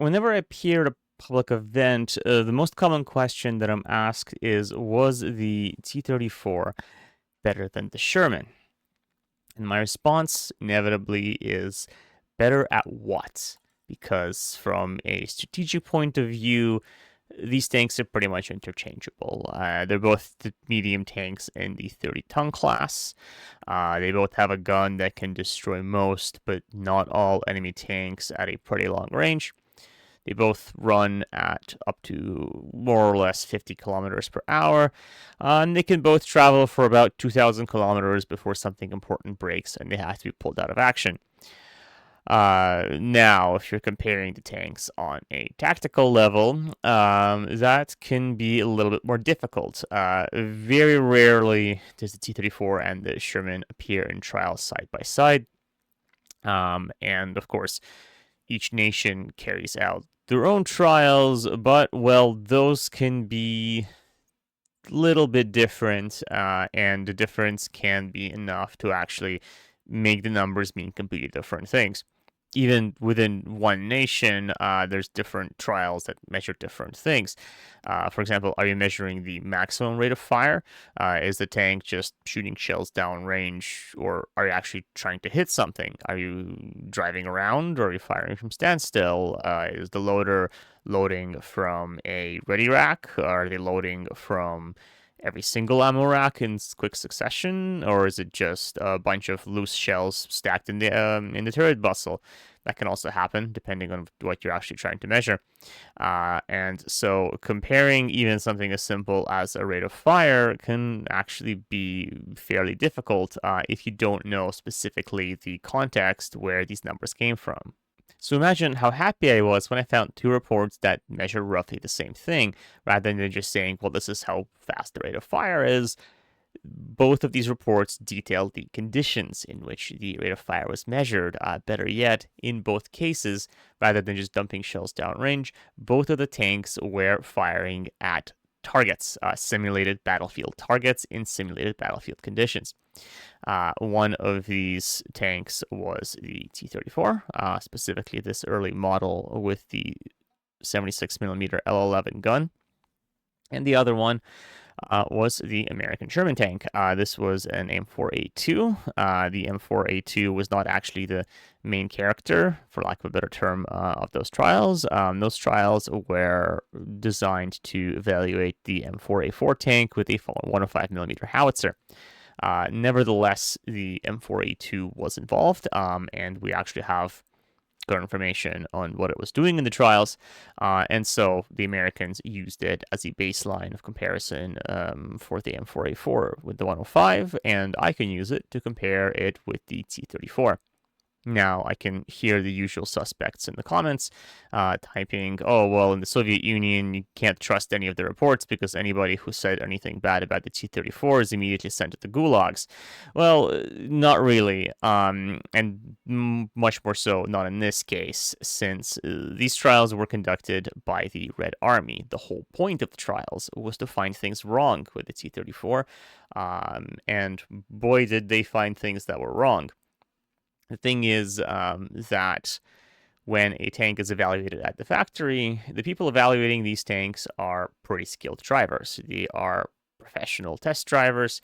Whenever I appear at a public event, the most common question that I'm asked is, was the T-34 better than the Sherman? And my response inevitably is, better at what? Because from a strategic point of view, these tanks are pretty much interchangeable. They're both the medium tanks in the 30-ton class. They both have a gun that can destroy most, but not all enemy tanks at a pretty long range. They both run at up to more or less 50 kilometers per hour, and they can both travel for about 2,000 kilometers before something important breaks and they have to be pulled out of action. Now, if you're comparing the tanks on a tactical level, that can be a little bit more difficult. Very rarely does the T-34 and the Sherman appear in trials side by side. And of course, each nation carries out their own trials, but well, those can be a little bit different, and the difference can be enough to actually make the numbers mean completely different things. Even within one nation, there's different trials that measure different things. For example, are you measuring the maximum rate of fire? Is the tank just shooting shells downrange, or are you actually trying to hit something? Are you driving around, or are you firing from standstill? Is the loader loading from a ready rack? Are they loading from every single ammo rack in quick succession, or is it just a bunch of loose shells stacked in the turret bustle? That can also happen depending on what you're actually trying to measure. And so comparing even something as simple as a rate of fire can actually be fairly difficult if you don't know specifically the context where these numbers came from. So imagine how happy I was when I found two reports that measure roughly the same thing, rather than just saying, well, this is how fast the rate of fire is. Both of these reports detail the conditions in which the rate of fire was measured. Better yet, in both cases, rather than just dumping shells downrange, both of the tanks were firing at targets, simulated battlefield targets in simulated battlefield conditions. One of these tanks was the T-34, specifically this early model with the 76mm L11 gun. And the other one was the American Sherman tank. This was an M4A2. The M4A2 was not actually the main character, for lack of a better term, of those trials. Those trials were designed to evaluate the M4A4 tank with a 105mm howitzer. Nevertheless, the M4A2 was involved, and we actually have good information on what it was doing in the trials, and so the Americans used it as a baseline of comparison for the M4A4 with the 105, and I can use it to compare it with the T-34. Now, I can hear the usual suspects in the comments typing, oh, well, in the Soviet Union, you can't trust any of the reports because anybody who said anything bad about the T-34 is immediately sent to the gulags. Well, not really, and much more so not in this case, since these trials were conducted by the Red Army. The whole point of the trials was to find things wrong with the T-34, and boy, did they find things that were wrong. The thing is that when a tank is evaluated at the factory, the people evaluating these tanks are pretty skilled drivers. They are professional test drivers.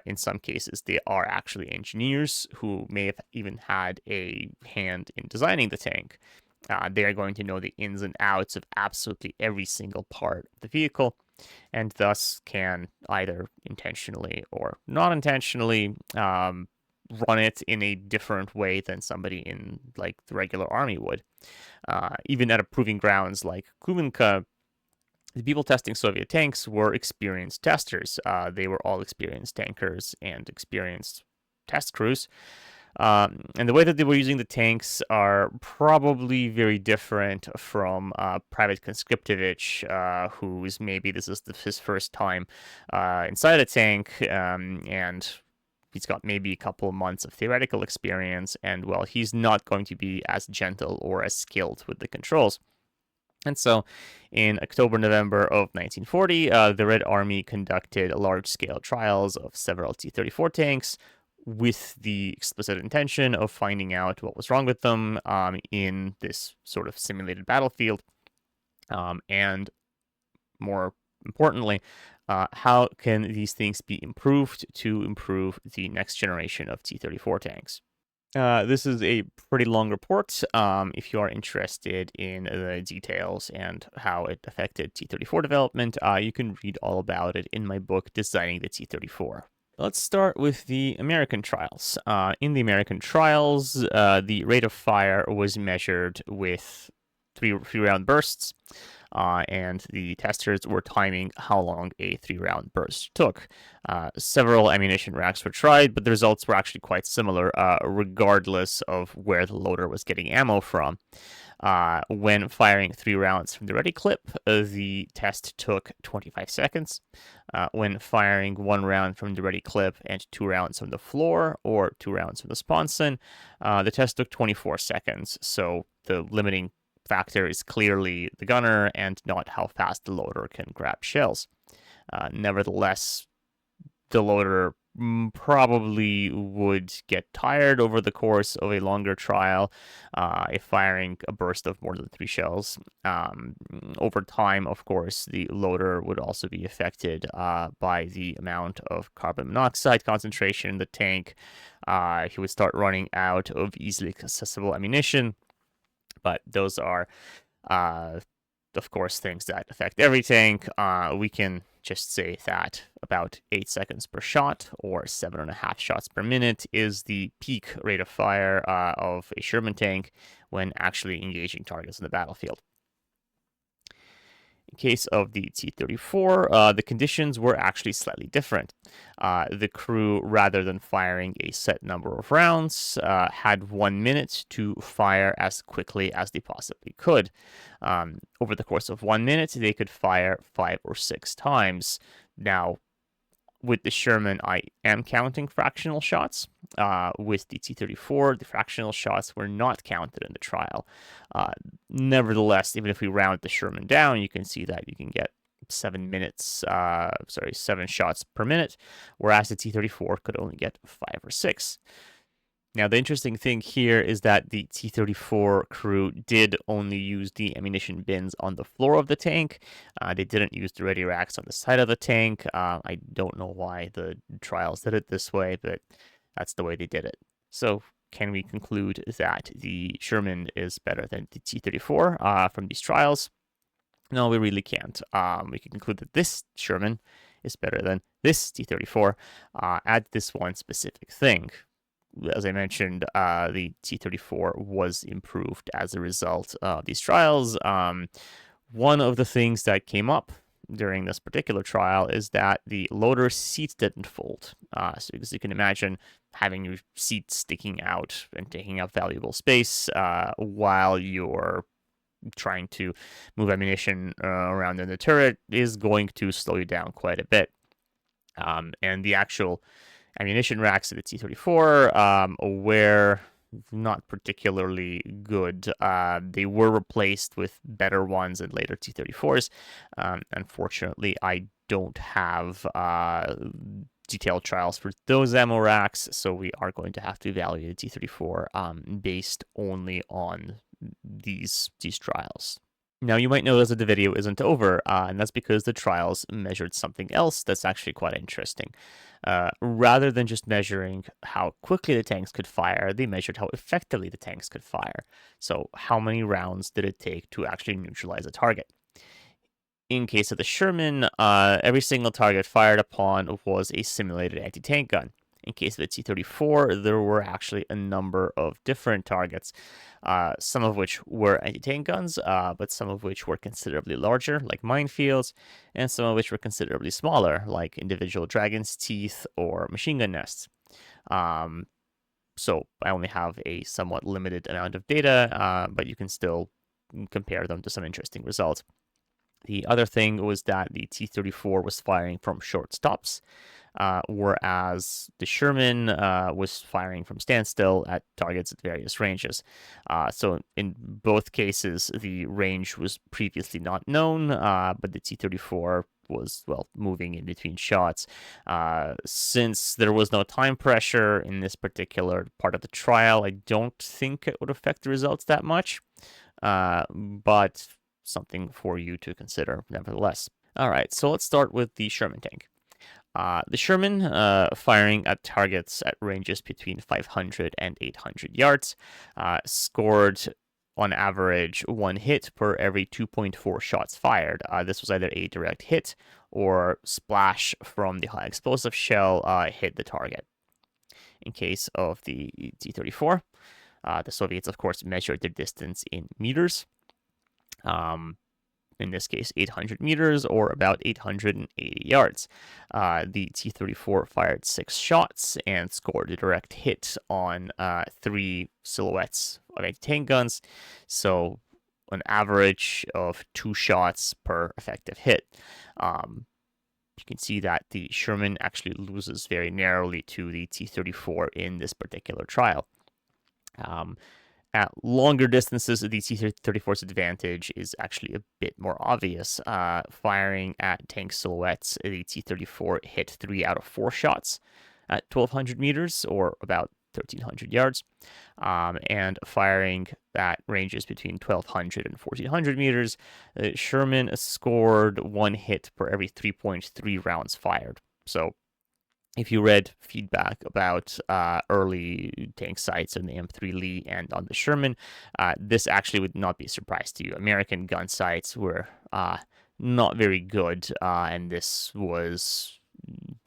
In some cases, they are actually engineers who may have even had a hand in designing the tank. They are going to know the ins and outs of absolutely every single part of the vehicle, and thus can either intentionally or not intentionally run it in a different way than somebody in like the regular army would. Even at a proving grounds like Kubenka, the people testing Soviet tanks were experienced testers. They were all experienced tankers and experienced test crews. And the way that they were using the tanks are probably very different from Private Conscriptovich, who's maybe this is his first time inside a tank, and he's got maybe a couple of months of theoretical experience, and well, he's not going to be as gentle or as skilled with the controls. And so, in October-November of 1940, the Red Army conducted large-scale trials of several T-34 tanks, with the explicit intention of finding out what was wrong with them in this sort of simulated battlefield. And more importantly, how can these things be improved to improve the next generation of T-34 tanks? This is a pretty long report. If you are interested in the details and how it affected T-34 development, you can read all about it in my book, Designing the T-34. Let's start with the American trials. In the American trials, the rate of fire was measured with three-round bursts. And the testers were timing how long a 3-round burst took. Several ammunition racks were tried, but the results were actually quite similar, regardless of where the loader was getting ammo from. When firing 3 rounds from the ready clip, the test took 25 seconds. When firing 1 round from the ready clip and 2 rounds from the floor, or 2 rounds from the sponson, the test took 24 seconds. So the limiting factor is clearly the gunner and not how fast the loader can grab shells. Nevertheless, the loader probably would get tired over the course of a longer trial if firing a burst of more than 3 shells. Over time, of course, the loader would also be affected by the amount of carbon monoxide concentration in the tank. He would start running out of easily accessible ammunition. But those are, of course, things that affect every tank. We can just say that about 8 seconds per shot, or 7.5 shots per minute, is the peak rate of fire of a Sherman tank when actually engaging targets in the battlefield. In case of the T-34, the conditions were actually slightly different. The crew, rather than firing a set number of rounds, had 1 minute to fire as quickly as they possibly could. Over the course of 1 minute, they could fire 5 or 6 times. Now, with the Sherman, I am counting fractional shots. With the T-34, the fractional shots were not counted in the trial. Nevertheless, even if we round the Sherman down, you can see that you can get 7 shots per minute, whereas the T-34 could only get 5 or 6. Now, the interesting thing here is that the T-34 crew did only use the ammunition bins on the floor of the tank. They didn't use the ready racks on the side of the tank. I don't know why the trials did it this way, but that's the way they did it. So, can we conclude that the Sherman is better than the T-34 from these trials? No, we really can't. We can conclude that this Sherman is better than this T-34 at this one specific thing. As I mentioned, the T-34 was improved as a result of these trials. One of the things that came up during this particular trial is that the loader seats didn't fold. So as you can imagine, having your seat sticking out and taking up valuable space while you're trying to move ammunition around in the turret is going to slow you down quite a bit. And the actual ammunition racks of the T-34 were not particularly good. They were replaced with better ones in later T-34s. Unfortunately, I don't have detailed trials for those ammo racks, so we are going to have to evaluate the T-34 based only on these trials. Now, you might notice that the video isn't over, and that's because the trials measured something else that's actually quite interesting. Rather than just measuring how quickly the tanks could fire, they measured how effectively the tanks could fire. So, how many rounds did it take to actually neutralize a target? In case of the Sherman, every single target fired upon was a simulated anti-tank gun. In case of the T-34, there were actually a number of different targets, some of which were anti-tank guns, but some of which were considerably larger, like minefields, and some of which were considerably smaller, like individual dragon's teeth or machine gun nests. So I only have a somewhat limited amount of data, but you can still compare them to some interesting results. The other thing was that the T-34 was firing from short stops, whereas the Sherman was firing from standstill at targets at various ranges. So in both cases, the range was previously not known, but the T-34 was, well, moving in between shots. Since there was no time pressure in this particular part of the trial, I don't think it would affect the results that much, but something for you to consider nevertheless. All right, so let's start with the Sherman tank. The Sherman, firing at targets at ranges between 500 and 800 yards, scored on average 1 hit per every 2.4 shots fired. This was either a direct hit or splash from the high explosive shell hit the target. In case of the T-34, the Soviets, of course, measured their distance in meters. In this case, 800 meters or about 880 yards. The T-34 fired 6 shots and scored a direct hit on 3 silhouettes of anti-tank guns, so an average of 2 shots per effective hit. You can see that the Sherman actually loses very narrowly to the T-34 in this particular trial. At longer distances, the T-34's advantage is actually a bit more obvious. Firing at tank silhouettes, the T-34 hit 3 out of 4 shots at 1,200 meters, or about 1,300 yards. And firing at ranges between 1,200 and 1,400 meters, Sherman scored 1 hit per every 3.3 rounds fired. So if you read feedback about early tank sights on the M3 Lee and on the Sherman, this actually would not be a surprise to you. American gun sights were not very good, and this was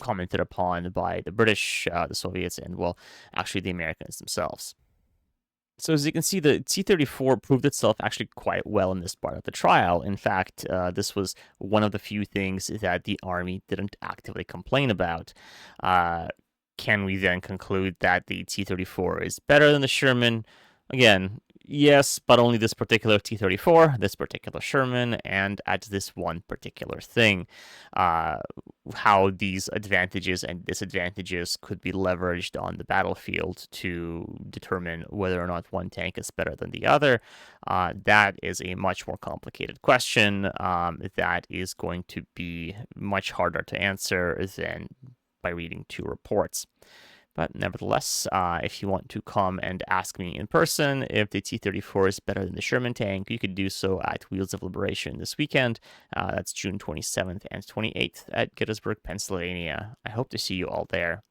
commented upon by the British, the Soviets, and, well, actually the Americans themselves. So as you can see, the T-34 proved itself actually quite well in this part of the trial. In fact, this was one of the few things that the Army didn't actively complain about. Can we then conclude that the T-34 is better than the Sherman? Again, yes, but only this particular T-34, this particular Sherman, and at this one particular thing. How these advantages and disadvantages could be leveraged on the battlefield to determine whether or not one tank is better than the other, that is a much more complicated question that is going to be much harder to answer than by reading 2 reports. But nevertheless, if you want to come and ask me in person if the T-34 is better than the Sherman tank, you could do so at Wheels of Liberation this weekend. That's June 27th and 28th at Gettysburg, Pennsylvania. I hope to see you all there.